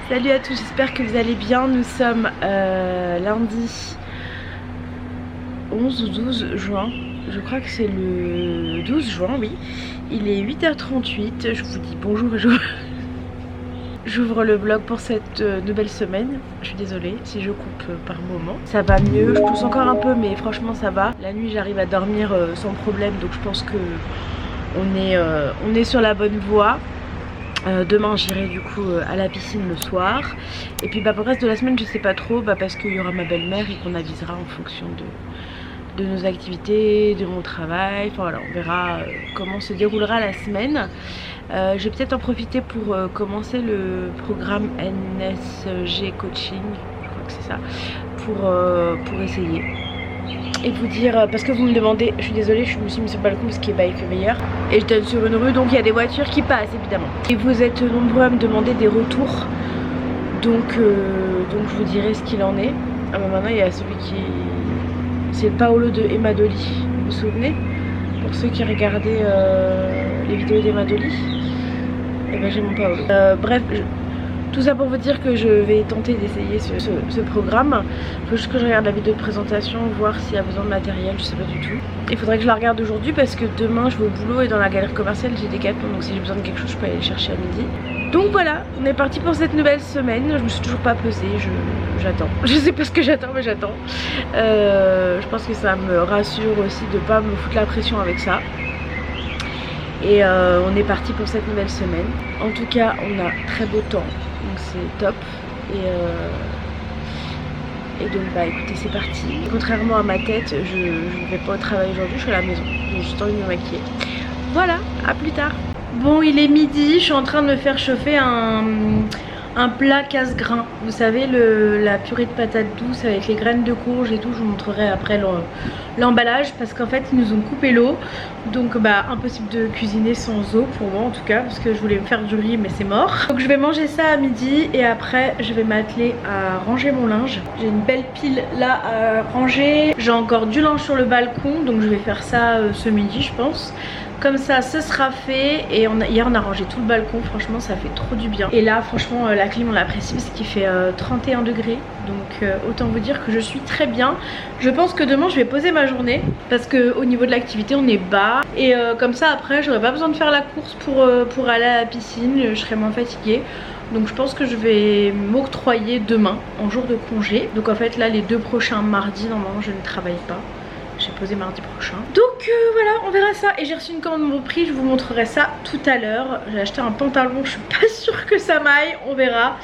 Salut à tous, j'espère que vous allez bien. Nous sommes lundi 11 ou 12 juin. Je crois que c'est le 12 juin, oui. Il est 8h38. Je vous dis bonjour et j'ouvre le vlog pour cette nouvelle semaine. Je suis désolée si je coupe par moment. Ça va mieux, je tousse encore un peu mais franchement ça va. La nuit j'arrive à dormir sans problème, donc je pense que on est sur la bonne voie. Demain j'irai du coup à la piscine le soir. Et puis pour le reste de la semaine je sais pas trop, parce qu'il y aura ma belle-mère et qu'on avisera en fonction de nos activités, de mon travail. Enfin voilà, on verra comment se déroulera la semaine. Je vais peut-être en profiter pour commencer le programme NSG Coaching, je crois que c'est ça, pour essayer. Et vous dire, parce que vous me demandez, je suis désolée, je me suis mise sur le balcon parce qu'il fait meilleur. Et je donne sur une rue, donc il y a des voitures qui passent évidemment. Et vous êtes nombreux à me demander des retours, donc je vous dirai ce qu'il en est. Maintenant il y a celui qui... c'est le Paolo de Emma Dolly, vous vous souvenez? Pour ceux qui regardaient les vidéos d'Emma Dolly, et ben j'ai mon Paolo. Bref, tout ça pour vous dire que je vais tenter d'essayer ce programme. Il faut juste que je regarde la vidéo de présentation, voir s'il y a besoin de matériel, je sais pas du tout. Il faudrait que je la regarde aujourd'hui parce que demain je vais au boulot et dans la galerie commerciale j'ai des Decathlon, donc si j'ai besoin de quelque chose je peux aller le chercher à midi. Donc voilà, on est parti pour cette nouvelle semaine. Je me suis toujours pas pesée, j'attends. Je sais pas ce que j'attends mais j'attends. Je pense que ça me rassure aussi de pas me foutre la pression avec ça. Et on est parti pour cette nouvelle semaine. En tout cas on a très beau temps, donc c'est top. Et donc écoutez, c'est parti. Contrairement à ma tête, je ne vais pas au travail aujourd'hui, je suis à la maison. J'ai juste envie de me maquiller. Voilà, à plus tard. Bon, il est midi, je suis en train de me faire chauffer un plat casse-grain. Vous savez, la purée de patates douces avec les graines de courge et tout. Je vous montrerai après l'emballage parce qu'en fait ils nous ont coupé l'eau. Donc impossible de cuisiner sans eau pour moi en tout cas, parce que je voulais me faire du riz mais c'est mort. Donc je vais manger ça à midi et après je vais m'atteler à ranger mon linge. J'ai une belle pile là à ranger. J'ai encore du linge sur le balcon, donc je vais faire ça ce midi je pense. Comme ça, ce sera fait. Et hier on a rangé tout le balcon, franchement ça fait trop du bien. Et là franchement la clim on l'apprécie parce qu'il fait 31 degrés. Donc autant vous dire que je suis très bien. Je pense que demain je vais poser ma journée parce qu'au niveau de l'activité on est bas. Et comme ça après j'aurai pas besoin de faire la course pour aller à la piscine, je serai moins fatiguée. Donc je pense que je vais m'octroyer demain en jour de congé. Donc en fait là les 2 prochains mardis normalement je ne travaille pas. J'ai posé mardi prochain. Donc voilà, on verra ça. Et j'ai reçu une commande de prix, je vous montrerai ça tout à l'heure. J'ai acheté un pantalon, je suis pas sûre que ça m'aille, on verra.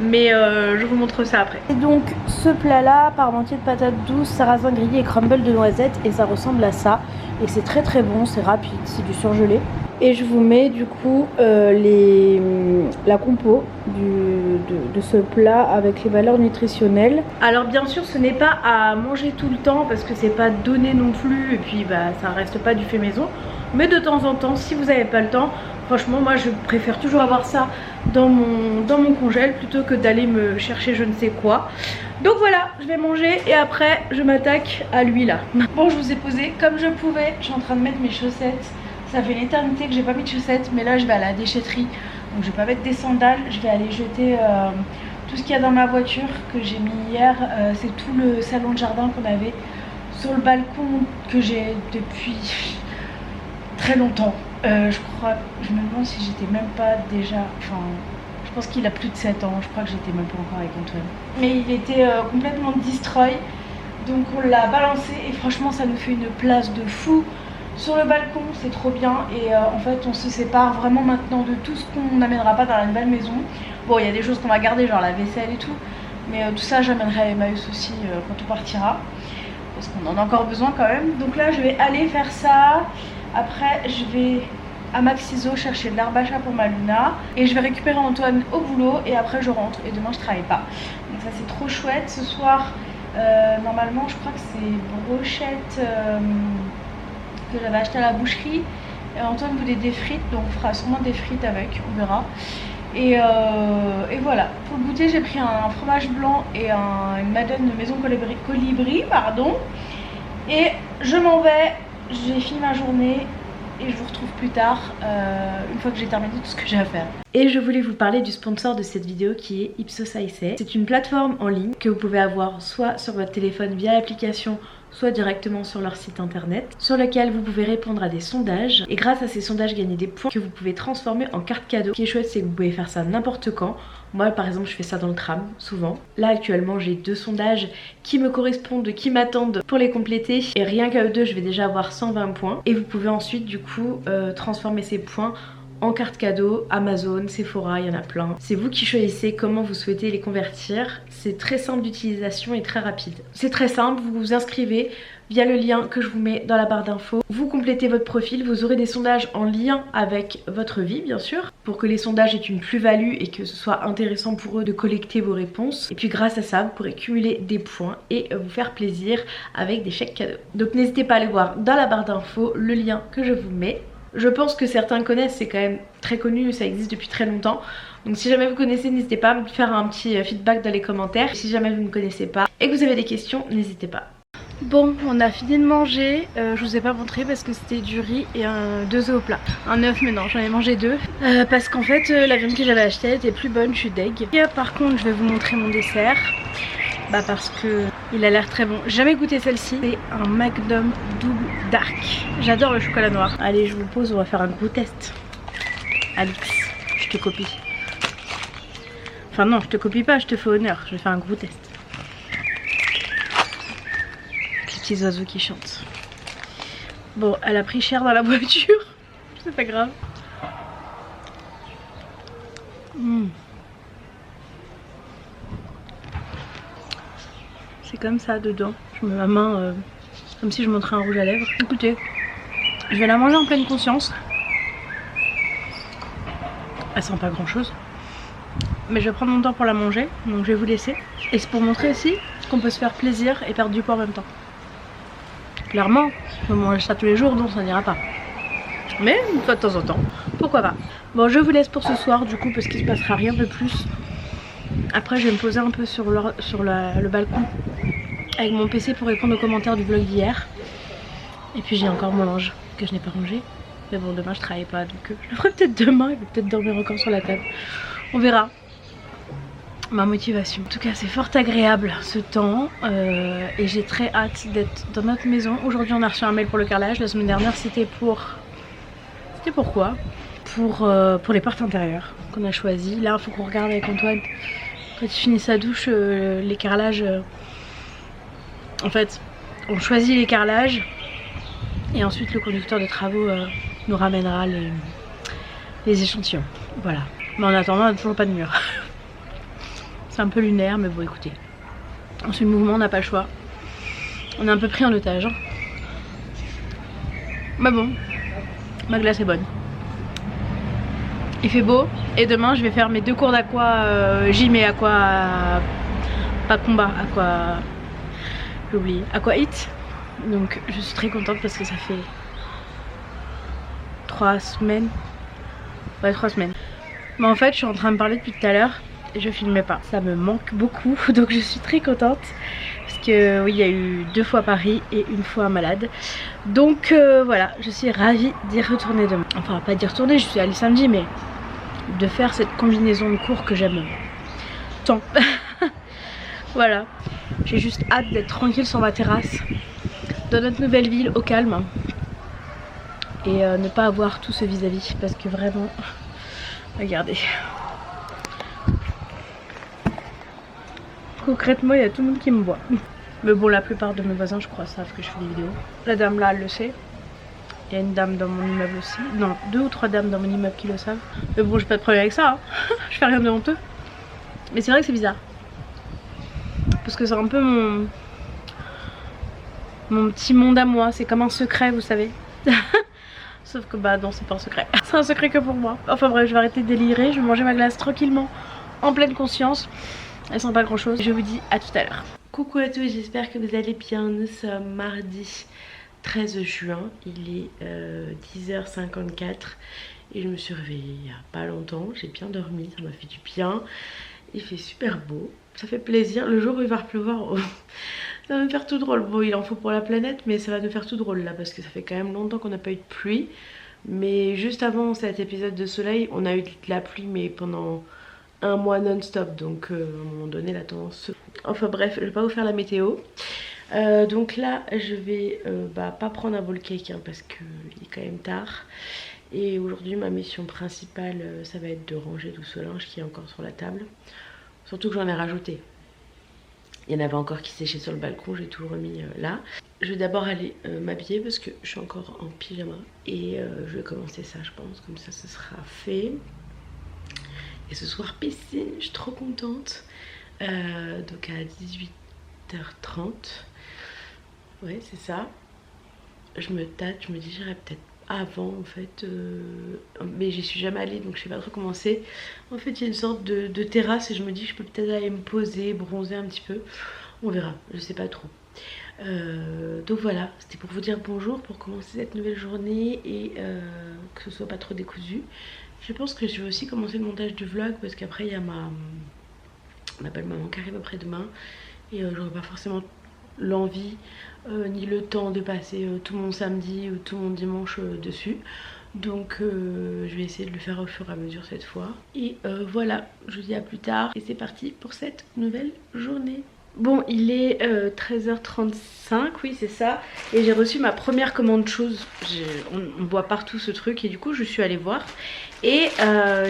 Mais je vous montre ça après. Et donc ce plat là, parmentier de patates douces, sarrasin grillé et crumble de noisettes. Et ça ressemble à ça. Et c'est très très bon, c'est rapide, c'est du surgelé. Et je vous mets du coup la compo de ce plat avec les valeurs nutritionnelles. Alors bien sûr ce n'est pas à manger tout le temps parce que c'est pas donné non plus. Et puis ça reste pas du fait maison. Mais de temps en temps, si vous n'avez pas le temps, franchement moi je préfère toujours avoir ça dans mon congèle plutôt que d'aller me chercher je ne sais quoi. Donc voilà, je vais manger et après je m'attaque à lui là. Bon, je vous ai posé comme je pouvais. Je suis en train de mettre mes chaussettes. Ça fait une éternité que j'ai pas mis de chaussettes, mais là je vais à la déchetterie. Donc je vais pas mettre des sandales, je vais aller jeter tout ce qu'il y a dans ma voiture que j'ai mis hier. C'est tout le salon de jardin qu'on avait sur le balcon que j'ai depuis très longtemps. Je crois, je me demande si j'étais même pas déjà, enfin je pense qu'il a plus de 7 ans, je crois que j'étais même pas encore avec Antoine. Mais il était complètement destroy, donc on l'a balancé et franchement ça nous fait une place de fou sur le balcon, c'est trop bien. Et en fait on se sépare vraiment maintenant de tout ce qu'on n'amènera pas dans la nouvelle maison. Bon, il y a des choses qu'on va garder, genre la vaisselle et tout, mais tout ça j'amènerai à Emmaüs aussi quand on partira, parce qu'on en a encore besoin quand même. Donc là je vais aller faire ça. Après je vais à Maxiso chercher de l'herbe à chat pour ma Luna et je vais récupérer Antoine au boulot et après je rentre et demain je travaille pas. Donc ça c'est trop chouette. Ce soir normalement je crois que c'est brochettes que j'avais acheté à la boucherie. Et Antoine voulait des frites, donc on fera sûrement des frites avec, on verra. Et voilà, pour le goûter j'ai pris un fromage blanc et une madeleine de maison colibri, pardon. Et je m'en vais, j'ai fini ma journée et je vous retrouve plus tard une fois que j'ai terminé tout ce que j'ai à faire. Et je voulais vous parler du sponsor de cette vidéo qui est Ipsos AIC. C'est une plateforme en ligne que vous pouvez avoir soit sur votre téléphone via l'application, soit directement sur leur site internet, sur lequel vous pouvez répondre à des sondages et grâce à ces sondages gagner des points que vous pouvez transformer en cartes cadeaux. Ce qui est chouette, c'est que vous pouvez faire ça n'importe quand. Moi par exemple je fais ça dans le tram souvent. Là actuellement j'ai 2 sondages qui me correspondent, qui m'attendent pour les compléter et rien qu'à eux deux je vais déjà avoir 120 points et vous pouvez ensuite du coup transformer ces points en cartes cadeaux, Amazon, Sephora, il y en a plein. C'est vous qui choisissez comment vous souhaitez les convertir. C'est très simple d'utilisation et très rapide. C'est très simple, vous vous inscrivez via le lien que je vous mets dans la barre d'infos. Vous complétez votre profil, vous aurez des sondages en lien avec votre vie bien sûr, pour que les sondages aient une plus-value et que ce soit intéressant pour eux de collecter vos réponses. Et puis grâce à ça, vous pourrez cumuler des points et vous faire plaisir avec des chèques cadeaux. Donc n'hésitez pas à aller voir dans la barre d'infos le lien que je vous mets. Je pense que certains connaissent, c'est quand même très connu, ça existe depuis très longtemps. Donc si jamais vous connaissez, n'hésitez pas à me faire un petit feedback dans les commentaires. Si jamais vous ne connaissez pas et que vous avez des questions, n'hésitez pas. Bon, on a fini de manger, je vous ai pas montré parce que c'était du riz et 2 œufs au plat. Un œuf mais non, j'en ai mangé 2 parce qu'en fait la viande que j'avais achetée était plus bonne, je suis deg. Et par contre je vais vous montrer mon dessert. Bah parce que il a l'air très bon. J'ai jamais goûté celle-ci. C'est un Magnum double dark. J'adore le chocolat noir. Allez, je vous pose, on va faire un gros test. Alix, je te copie. Enfin non, je te copie pas, je te fais honneur. Je vais faire un gros test. Les petits oiseaux qui chantent. Bon, elle a pris cher dans la voiture. C'est pas grave. C'est comme ça dedans. Je mets ma main comme si je montrais un rouge à lèvres. Écoutez, je vais la manger en pleine conscience. Elle sent pas grand chose. Mais je vais prendre mon temps pour la manger. Donc je vais vous laisser. Et c'est pour montrer aussi qu'on peut se faire plaisir et perdre du poids en même temps. Clairement, je vais manger ça tous les jours, donc ça n'ira pas. Mais une fois de temps en temps, pourquoi pas. Bon, je vous laisse pour ce soir du coup parce qu'il se passera rien de plus. Après je vais me poser un peu sur le balcon avec mon PC pour répondre aux commentaires du vlog d'hier. Et puis j'ai encore mon linge que je n'ai pas rangé. Mais bon, demain je travaille pas donc je le ferai peut-être demain. Il va peut-être dormir encore sur la table. On verra. Ma motivation. En tout cas c'est fort agréable ce temps et j'ai très hâte d'être dans notre maison. Aujourd'hui on a reçu un mail pour le carrelage. La semaine dernière c'était pour... C'était pourquoi pour les portes intérieures qu'on a choisi. Là il faut qu'on regarde avec Antoine quand il finit sa douche les carrelages. En fait on choisit les carrelages et ensuite le conducteur de travaux nous ramènera les échantillons. Voilà. Mais en attendant on n'a toujours pas de mur. C'est un peu lunaire mais bon écoutez. On suit le mouvement, on n'a pas le choix. On est un peu pris en otage. Hein. Mais bon, ma glace est bonne. Il fait beau et demain je vais faire mes 2 cours d'aqua gym et aqua... pas combat, aqua... j'ai oublié, aqua hit. Donc je suis très contente parce que ça fait 3 semaines. Ouais 3 semaines. Mais en fait je suis en train de parler depuis tout à l'heure et je filmais pas. Ça me manque beaucoup donc je suis très contente. Parce que oui il y a eu 2 fois Paris et 1 fois malade. Donc voilà, je suis ravie d'y retourner demain. Enfin pas d'y retourner, je suis allée samedi mais de faire cette combinaison de cours que j'aime tant. Voilà, j'ai juste hâte d'être tranquille sur ma terrasse dans notre nouvelle ville au calme et ne pas avoir tout ce vis-à-vis parce que vraiment, regardez. Concrètement il y a tout le monde qui me voit. Mais bon la plupart de mes voisins je crois savent que je fais des vidéos. La dame là elle le sait. Il y a une dame dans mon immeuble aussi. Non, 2 ou 3 dames dans mon immeuble qui le savent. Mais bon j'ai pas de problème avec ça. Hein. Je fais rien de honteux. Mais c'est vrai que c'est bizarre. Parce que c'est un peu mon petit monde à moi. C'est comme un secret vous savez. Sauf que bah non c'est pas un secret. C'est un secret que pour moi. Enfin bref je vais arrêter de délirer. Je vais manger ma glace tranquillement. En pleine conscience. Elle sent pas grand chose. Je vous dis à tout à l'heure. Coucou à tous, j'espère que vous allez bien. Nous sommes mardi 13 juin. Il est 10h54. Et je me suis réveillée il y a pas longtemps. J'ai bien dormi, ça m'a fait du bien. Il fait super beau. Ça fait plaisir. Le jour où il va pleuvoir, oh, ça va me faire tout drôle. Bon il en faut pour la planète mais ça va nous faire tout drôle là. Parce que ça fait quand même longtemps qu'on n'a pas eu de pluie. Mais juste avant cet épisode de soleil, on a eu de la pluie mais pendant un mois non-stop. Donc à un moment donné la tendance... Enfin bref, je vais pas vous faire la météo. Donc là je vais pas prendre un bowl cake hein, parce qu'il est quand même tard. Et aujourd'hui ma mission principale ça va être de ranger tout ce linge qui est encore sur la table. Surtout que j'en ai rajouté. Il y en avait encore qui séchaient sur le balcon, j'ai tout remis là. Je vais d'abord aller m'habiller parce que je suis encore en pyjama. Et je vais commencer ça je pense, comme ça ce sera fait. Et ce soir piscine, je suis trop contente. Donc à 18h30. Ouais c'est ça. Je me tâte, je me dis j'irai peut-être avant en fait. Mais j'y suis jamais allée donc je sais pas trop comment c'est. En fait il y a une sorte de terrasse et je me dis que je peux peut-être aller me poser, bronzer un petit peu. On verra, je sais pas trop. Donc voilà, c'était pour vous dire bonjour, pour commencer cette nouvelle journée et que ce soit pas trop décousu. Je pense que je vais aussi commencer le montage du vlog parce qu'après il y a ma belle-maman qui arrive après-demain et j'aurai pas forcément l'envie ni le temps de passer tout mon samedi ou tout mon dimanche dessus. Donc je vais essayer de le faire au fur et à mesure cette fois. Et voilà, je vous dis à plus tard et c'est parti pour cette nouvelle journée. Bon, il est 13h35, oui c'est ça. Et j'ai reçu ma première commande choses. On voit partout ce truc et du coup je suis allée voir. Et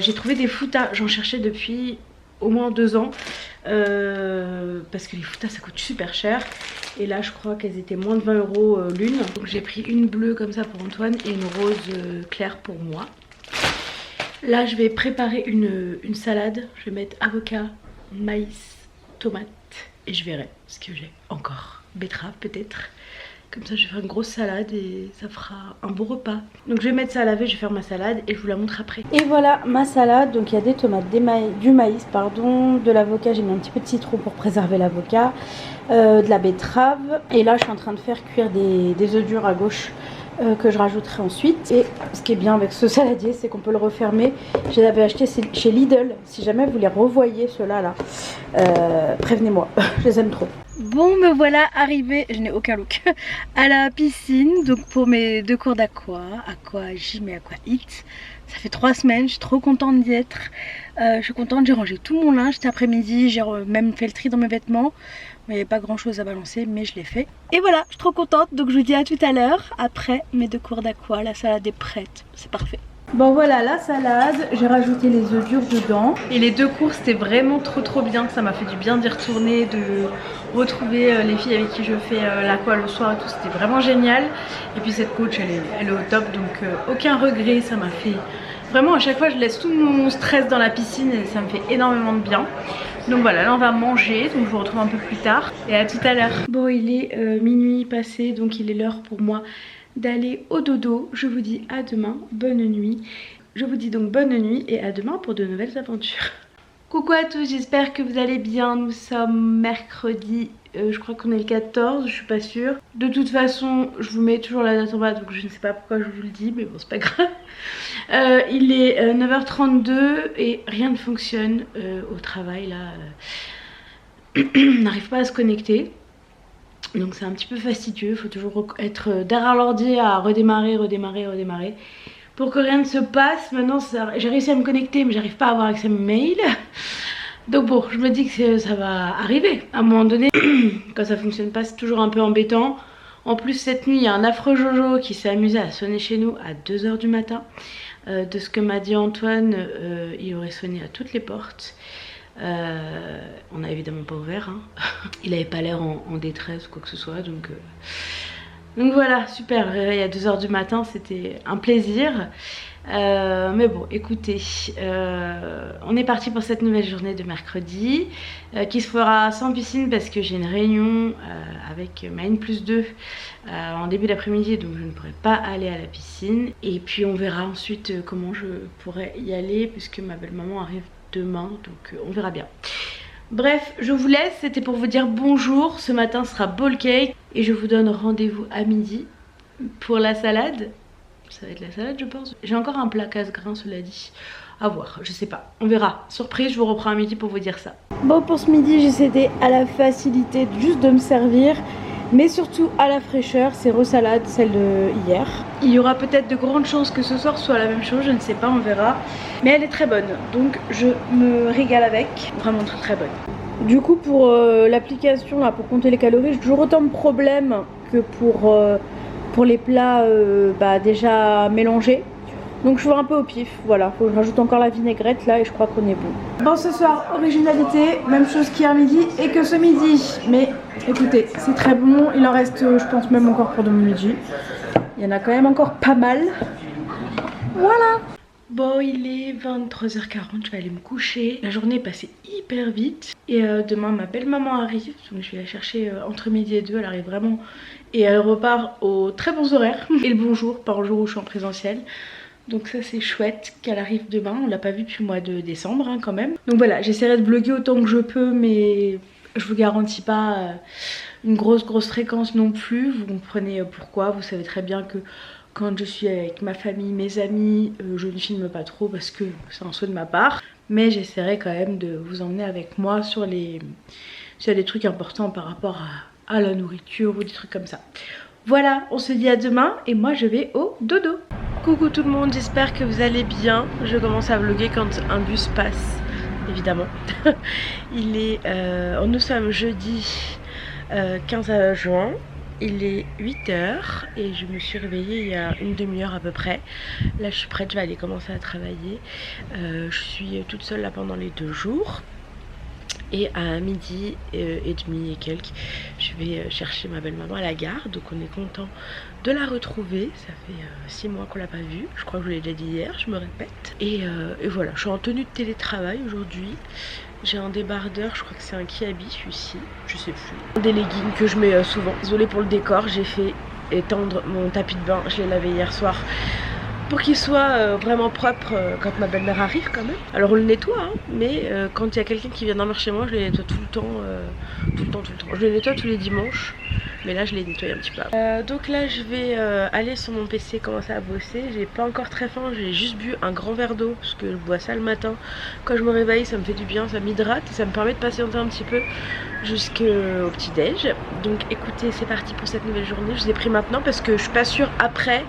j'ai trouvé des foutas. J'en cherchais depuis au moins 2 ans. Parce que les foutas ça coûte super cher. Et là je crois qu'elles étaient moins de 20 € l'une. Donc j'ai pris une bleue comme ça pour Antoine et une rose claire pour moi. Là je vais préparer une salade. Je vais mettre avocat, maïs, tomate. Et je verrai ce que j'ai encore. Betterave peut-être. Comme ça je vais faire une grosse salade et ça fera un beau repas. Donc je vais mettre ça à laver, je vais faire ma salade et je vous la montre après. Et voilà ma salade. Donc il y a des tomates, du maïs pardon, de l'avocat. J'ai mis un petit peu de citron pour préserver l'avocat. De la betterave. Et là je suis en train de faire cuire des œufs durs à gauche. Que je rajouterai ensuite. Et ce qui est bien avec ce saladier c'est qu'on peut le refermer. Je l'avais acheté chez Lidl. Si jamais vous les revoyez ceux-là là, prévenez-moi, je les aime trop. Bon me voilà arrivée, je n'ai aucun look, à la piscine. Donc pour mes 2 cours d'aqua, aqua gym et aqua hit. Ça fait 3 semaines, je suis trop contente d'y être. Je suis contente, j'ai rangé tout mon linge cet après-midi. J'ai même fait le tri dans mes vêtements. Il n'y avait pas grand chose à balancer mais je l'ai fait. Et voilà, je suis trop contente. Donc je vous dis à tout à l'heure. Après mes 2 cours d'aqua, la salade est prête. C'est parfait. Bon voilà la salade, j'ai rajouté les œufs durs dedans. Et les 2 cours c'était vraiment trop bien. Ça m'a fait du bien d'y retourner, de retrouver les filles avec qui je fais l'aqua le soir et tout. C'était vraiment génial. Et puis cette coach elle est au top. Donc aucun regret, ça m'a fait... Vraiment à chaque fois je laisse tout mon stress dans la piscine et ça me fait énormément de bien. Donc voilà, là on va manger, donc je vous retrouve un peu plus tard et à tout à l'heure. Bon il est minuit passé, donc il est l'heure pour moi d'aller au dodo. Je vous dis à demain, bonne nuit. Je vous dis donc bonne nuit et à demain pour de nouvelles aventures. Coucou à tous, j'espère que vous allez bien. Nous sommes mercredi, je crois qu'on est le 14, je suis pas sûre. De toute façon, je vous mets toujours la date en bas, donc je ne sais pas pourquoi je vous le dis, mais bon c'est pas grave. Il est 9h32 et rien ne fonctionne au travail là. On n'arrive pas à se connecter. Donc c'est un petit peu fastidieux, il faut toujours être derrière l'ordi à redémarrer pour que rien ne se passe. Maintenant j'ai réussi à me connecter mais j'arrive pas à avoir accès à mes mails. Donc bon, je me dis que ça va arriver à un moment donné. Quand ça fonctionne pas c'est toujours un peu embêtant. En plus cette nuit il y a un affreux Jojo qui s'est amusé à sonner chez nous à 2 h du matin. De ce que m'a dit Antoine, il aurait sonné à toutes les portes. On n'a évidemment pas ouvert hein. Il avait pas l'air en détresse ou quoi que ce soit donc voilà, super, réveil à 2 h du matin, c'était un plaisir. Mais bon écoutez, on est parti pour cette nouvelle journée de mercredi qui se fera sans piscine parce que j'ai une réunion avec ma N+2 en début d'après-midi, donc je ne pourrai pas aller à la piscine. Et puis on verra ensuite comment je pourrais y aller puisque ma belle-maman arrive demain, donc on verra bien. Bref, je vous laisse, c'était pour vous dire bonjour. Ce matin sera bowl cake et je vous donne rendez-vous à midi pour la salade. Ça va être la salade je pense. J'ai encore un plat casse-grain cela dit. À voir, je sais pas, on verra. Surprise, je vous reprends à midi pour vous dire ça. Bon pour ce midi j'ai cédé à la facilité juste de me servir. mais surtout à la fraîcheur. C'est resalade, celle de hier. Il y aura peut-être de grandes chances que ce soir soit la même chose, je ne sais pas, on verra. Mais elle est très bonne, donc je me régale avec, vraiment très très bonne. Du coup pour l'application là, pour compter les calories, j'ai toujours autant de problèmes que pour les plats déjà mélangés. Donc je vais un peu au pif, voilà, faut que je rajoute encore la vinaigrette là et je crois qu'on est bon. Bon, ce soir, originalité, même chose qu'hier midi et que ce midi. Mais écoutez, c'est très bon, il en reste je pense même encore pour demain midi. Il y en a quand même encore pas mal. Voilà. Bon, il est 23h40, je vais aller me coucher. La journée est passée hyper vite. Et demain, ma belle-maman arrive. Donc je vais la chercher entre midi et 2. Elle arrive vraiment. Et elle repart aux très bons horaires. Et le bonjour, par jour où je suis en présentiel. Donc ça c'est chouette qu'elle arrive demain. On l'a pas vue depuis le mois de décembre hein, quand même. Donc voilà, j'essaierai de vlogger autant que je peux. Mais je vous garantis pas une grosse fréquence non plus. Vous comprenez pourquoi. Vous savez très bien que quand je suis avec ma famille, mes amis, je ne filme pas trop parce que c'est un souhait de ma part. Mais j'essaierai quand même de vous emmener avec moi sur des trucs importants par rapport à la nourriture ou des trucs comme ça. Voilà, on se dit à demain et moi je vais au dodo. Coucou tout le monde, j'espère que vous allez bien. Je commence à vlogger quand un bus passe, évidemment. Il est, nous sommes jeudi 15 juin. Il est 8h et je me suis réveillée il y a une demi-heure à peu près. Là je suis prête, je vais aller commencer à travailler. Je suis toute seule là pendant les 2 jours. Et à midi et demi et quelques, je vais chercher ma belle-maman à la gare. Donc on est content de la retrouver. Ça fait 6 mois qu'on l'a pas vue. Je crois que je l'ai déjà dit hier, je me répète. Et voilà, je suis en tenue de télétravail aujourd'hui. J'ai un débardeur, je crois que c'est un Kiabi celui-ci, je sais plus. Des leggings que je mets souvent. Désolée pour le décor, j'ai fait étendre mon tapis de bain, je l'ai lavé hier soir. Pour qu'il soit vraiment propre quand ma belle-mère arrive quand même. Alors on le nettoie hein, mais quand il y a quelqu'un qui vient dormir chez moi, je le nettoie tout le temps. Je le nettoie tous les dimanches, mais là je l'ai nettoyé un petit peu. Donc là je vais aller sur mon PC commencer à bosser. J'ai pas encore très faim, j'ai juste bu un grand verre d'eau parce que je bois ça le matin. Quand je me réveille ça me fait du bien, ça m'hydrate et ça me permet de patienter un petit peu jusqu'au petit déj. Donc écoutez, c'est parti pour cette nouvelle journée. Je vous ai pris maintenant parce que je suis pas sûre après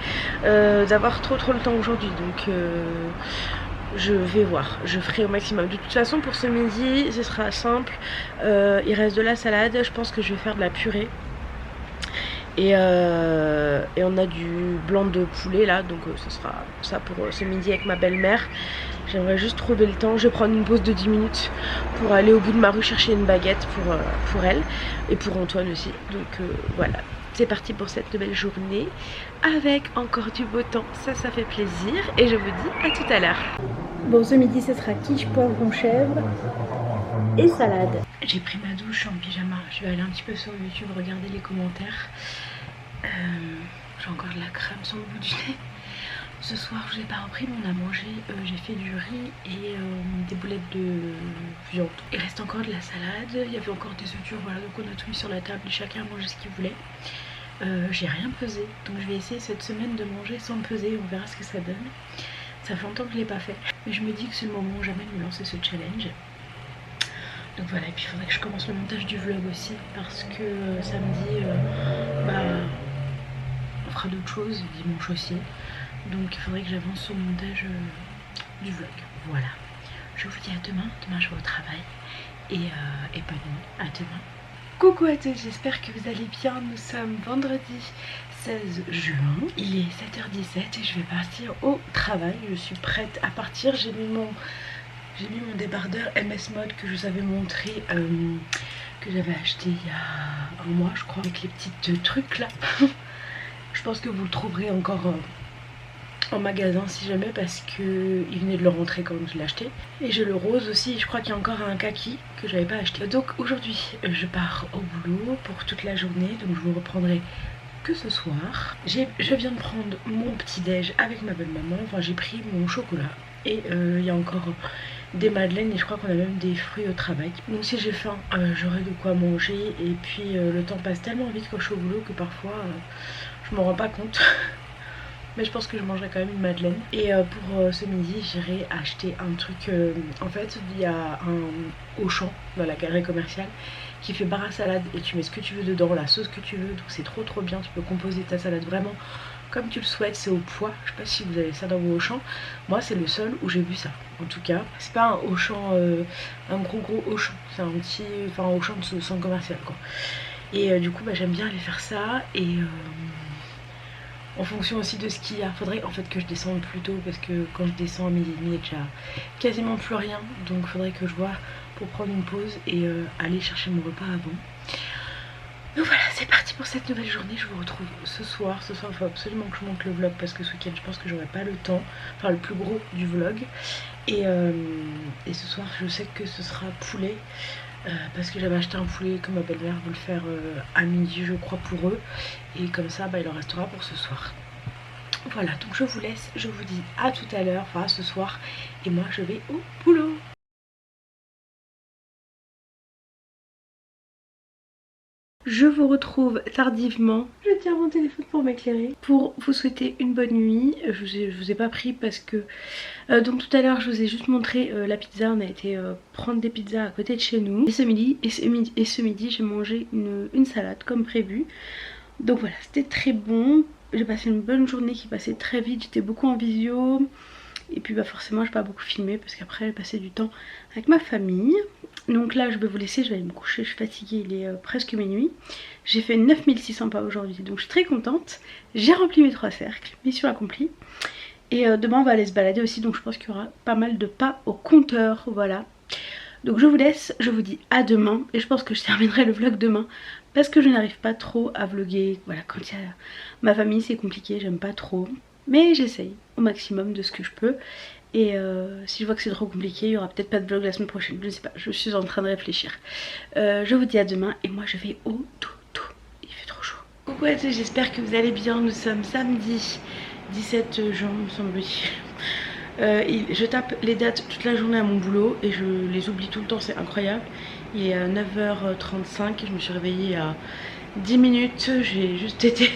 d'avoir trop le temps aujourd'hui. Donc je vais voir, je ferai au maximum. De toute façon pour ce midi ce sera simple. Il reste de la salade, je pense que je vais faire de la purée. Et on a du blanc de poulet là, donc ce sera ça pour ce midi avec ma belle-mère. J'aimerais juste trouver le temps, je vais prendre une pause de 10 minutes pour aller au bout de ma rue chercher une baguette pour elle et pour Antoine aussi. Donc voilà, c'est parti pour cette nouvelle journée avec encore du beau temps, ça fait plaisir et je vous dis à tout à l'heure. Bon, ce midi ce sera quiche, poivron, chèvre et salade. J'ai pris ma douche en pyjama, je vais aller un petit peu sur YouTube regarder les commentaires. J'ai encore de la crème sur le bout du nez. Ce soir je n'ai pas repris mais on a mangé, j'ai fait du riz et des boulettes de viande. Il reste encore de la salade, il y avait encore des œufs durs, voilà, donc on a tout mis sur la table et chacun a mangé ce qu'il voulait. J'ai rien pesé, donc je vais essayer cette semaine de manger sans peser, on verra ce que ça donne. Ça fait longtemps que je ne l'ai pas fait, mais je me dis que c'est le moment jamais de me lancer ce challenge. Donc voilà, et puis il faudrait que je commence le montage du vlog aussi parce que samedi on fera d'autres choses, dimanche aussi. Donc il faudrait que j'avance sur le montage du vlog. Voilà, je vous dis à demain, demain je vais au travail et bonne nuit, à demain. Coucou à tous, j'espère que vous allez bien, nous sommes vendredi 16 juin, il est 7h17 et je vais partir au travail, je suis prête à partir, j'ai mis mon débardeur MS Mode que je vous avais montré, que j'avais acheté il y a un mois je crois, avec les petits trucs là. Je pense que vous le trouverez encore en magasin si jamais parce que il venait de le rentrer quand je l'ai acheté. Et j'ai le rose aussi, je crois qu'il y a encore un kaki que j'avais pas acheté. Donc aujourd'hui je pars au boulot pour toute la journée, donc je vous reprendrai que ce soir. Je viens de prendre mon petit déj avec ma belle-maman, enfin j'ai pris mon chocolat et il y a encore des madeleines et je crois qu'on a même des fruits au travail. Donc si j'ai faim j'aurai de quoi manger et puis le temps passe tellement vite quand je suis au boulot que parfois je m'en rends pas compte. Mais je pense que je mangerai quand même une madeleine. Et pour ce midi j'irai acheter un truc, en fait il y a un Auchan dans la galerie commerciale qui fait bar à salade et tu mets ce que tu veux dedans, la sauce que tu veux, donc c'est trop bien, tu peux composer ta salade vraiment comme tu le souhaites, c'est au poids. Je sais pas si vous avez ça dans vos Auchan, moi c'est le seul où j'ai vu ça. En tout cas, c'est pas un Auchan, un gros Auchan, c'est un petit, enfin un Auchan de centre commercial quoi. Et du coup bah, j'aime bien aller faire ça et en fonction aussi de ce qu'il y a. Faudrait en fait que je descende plus tôt parce que quand je descends à 12h30 il y a déjà quasiment plus rien, donc faudrait que je vois pour prendre une pause et aller chercher mon repas avant. Donc voilà, c'est parti pour cette nouvelle journée. Je vous retrouve ce soir. Ce soir il faut absolument que je monte le vlog parce que ce week-end je pense que j'aurai pas le temps, enfin le plus gros du vlog. Et ce soir je sais que ce sera poulet parce que j'avais acheté un poulet que ma belle-mère veut le faire à midi je crois pour eux. Et comme ça bah, il en restera pour ce soir. Voilà, donc je vous laisse, je vous dis à tout à l'heure, enfin à ce soir. Et moi je vais au boulot. Je vous retrouve tardivement, je tiens mon téléphone pour m'éclairer, pour vous souhaiter une bonne nuit. Je vous ai pas pris parce que donc tout à l'heure je vous ai juste montré la pizza, on a été prendre des pizzas à côté de chez nous. Et ce midi j'ai mangé une salade comme prévu. Donc voilà, c'était très bon, j'ai passé une bonne journée qui passait très vite, j'étais beaucoup en visio. Et puis bah forcément j'ai pas beaucoup filmé parce qu'après j'ai passé du temps avec ma famille. Donc là je vais vous laisser, je vais aller me coucher, je suis fatiguée, il est presque minuit. J'ai fait 9600 pas aujourd'hui donc je suis très contente. J'ai rempli mes 3 cercles, mission accomplie. Et demain on va aller se balader aussi donc je pense qu'il y aura pas mal de pas au compteur, voilà. Donc je vous laisse, je vous dis à demain et je pense que je terminerai le vlog demain parce que je n'arrive pas trop à vlogger. Voilà, quand il y a ma famille c'est compliqué, j'aime pas trop. Mais j'essaye au maximum de ce que je peux. Et si je vois que c'est trop compliqué, il y aura peut-être pas de vlog la semaine prochaine. Je ne sais pas, je suis en train de réfléchir. Je vous dis à demain et moi je vais au dodo. Il fait trop chaud. Coucou à tous, j'espère que vous allez bien. Nous sommes samedi 17 juin, me semble-t-il. Je tape les dates toute la journée à mon boulot et je les oublie tout le temps, c'est incroyable. Il est 9h35 et je me suis réveillée à 10 minutes. J'ai juste été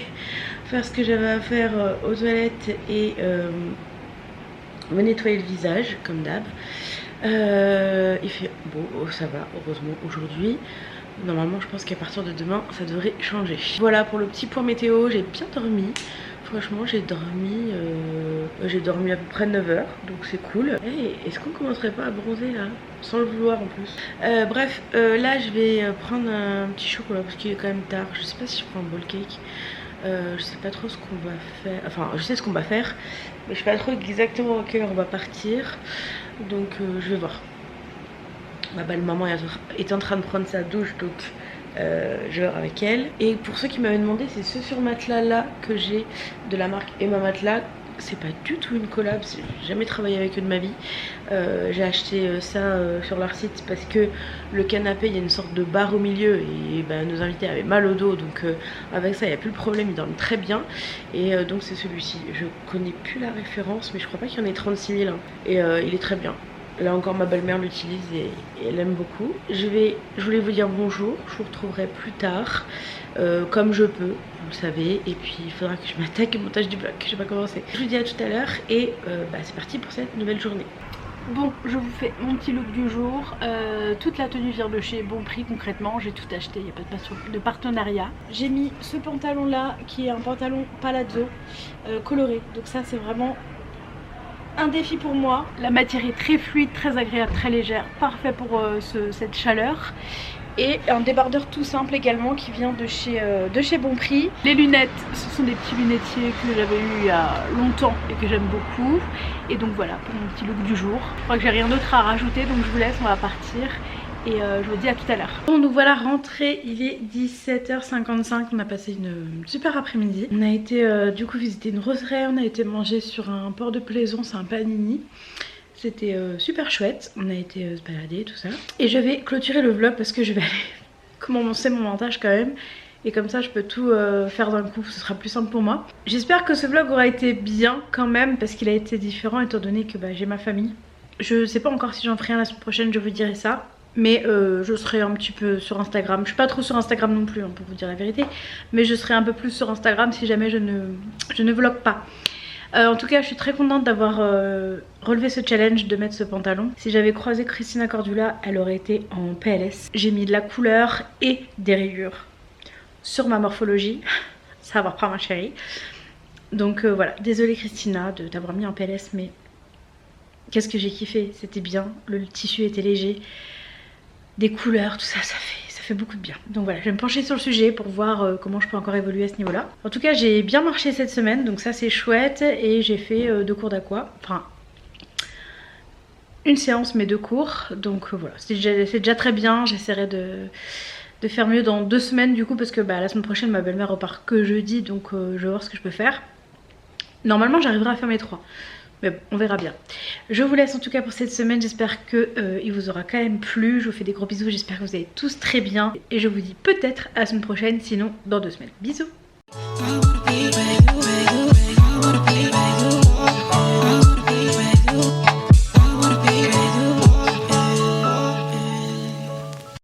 faire ce que j'avais à faire aux toilettes et me nettoyer le visage comme d'hab. Il fait beau, ça va heureusement aujourd'hui. Normalement je pense qu'à partir de demain ça devrait changer. Voilà pour le petit point météo, j'ai bien dormi. Franchement j'ai dormi à peu près 9 heures, donc c'est cool. Hey, est-ce qu'on commencerait pas à bronzer là? Sans le vouloir en plus. Bref, là je vais prendre un petit chocolat parce qu'il est quand même tard. Je sais pas si je prends un bowl cake. Je sais pas trop ce qu'on va faire. Enfin je sais ce qu'on va faire, mais je sais pas trop exactement à quelle heure on va partir. Donc je vais voir. Ma belle-maman est en train de prendre sa douche, donc je vais voir avec elle. Et pour ceux qui m'avaient demandé, c'est ce sur matelas là que j'ai de la marque Emma Matelas. C'est pas du tout une collab, j'ai jamais travaillé avec eux de ma vie. J'ai acheté ça sur leur site parce que le canapé, il y a une sorte de barre au milieu et bah, nos invités avaient mal au dos, donc avec ça il n'y a plus le problème, ils dorment très bien. Et donc c'est celui-ci, je connais plus la référence mais je crois pas qu'il y en ait 36 000 hein. Et il est très bien. Là encore ma belle-mère l'utilise et elle aime beaucoup. Je voulais vous dire bonjour, je vous retrouverai plus tard comme je peux, vous le savez. Et puis il faudra que je m'attaque au montage du vlog, je vais pas commencer. Je vous dis à tout à l'heure et bah, c'est parti pour cette nouvelle journée. Bon, je vous fais mon petit look du jour. Toute la tenue vient de chez Bon Prix concrètement, j'ai tout acheté, il n'y a pas de partenariat. J'ai mis ce pantalon là qui est un pantalon palazzo coloré, donc ça c'est vraiment un défi pour moi. La matière est très fluide, très agréable, très légère, parfait pour cette chaleur. Et un débardeur tout simple également qui vient de chez Bon Prix. Les lunettes, ce sont des petits lunettiers que j'avais eu il y a longtemps et que j'aime beaucoup. Et donc voilà pour mon petit look du jour. Je crois que j'ai rien d'autre à rajouter, donc je vous laisse, on va partir. Et je vous dis à tout à l'heure. Bon, nous voilà rentrés, il est 17h55, on a passé une super après-midi. On a été du coup visiter une roseraie, on a été manger sur un port de Plaisance, un panini. C'était super chouette, on a été se balader tout ça. Et je vais clôturer le vlog parce que je vais aller commencer mon montage quand même. Et comme ça je peux tout faire d'un coup, ce sera plus simple pour moi. J'espère que ce vlog aura été bien quand même parce qu'il a été différent étant donné que bah, j'ai ma famille. Je sais pas encore si j'en ferai un la semaine prochaine, je vous dirai ça. Mais je serai un petit peu sur Instagram. Je suis pas trop sur Instagram non plus hein, pour vous dire la vérité. Mais je serai un peu plus sur Instagram si jamais je ne vlog pas. En tout cas je suis très contente d'avoir relevé ce challenge de mettre ce pantalon. Si j'avais croisé Christina Cordula, elle aurait été en PLS. J'ai mis de la couleur et des rayures sur ma morphologie. Ça va pas ma chérie. Donc voilà, désolée Christina d'avoir mis en PLS, mais qu'est-ce que j'ai kiffé, c'était bien, le tissu était léger, des couleurs, tout ça, ça fait beaucoup de bien. Donc voilà, je vais me pencher sur le sujet pour voir comment je peux encore évoluer à ce niveau-là. En tout cas, j'ai bien marché cette semaine, donc ça c'est chouette, et j'ai fait 2 cours d'aqua, enfin une séance mais 2 cours, donc voilà, c'est déjà très bien. J'essaierai de faire mieux dans 2 semaines du coup, parce que la semaine prochaine ma belle-mère repart que jeudi, donc je vais voir ce que je peux faire. Normalement j'arriverai à faire mes 3. Mais bon, on verra bien. Je vous laisse en tout cas pour cette semaine. J'espère que il vous aura quand même plu. Je vous fais des gros bisous. J'espère que vous allez tous très bien. Et je vous dis peut-être à la semaine prochaine. Sinon, dans 2 semaines. Bisous.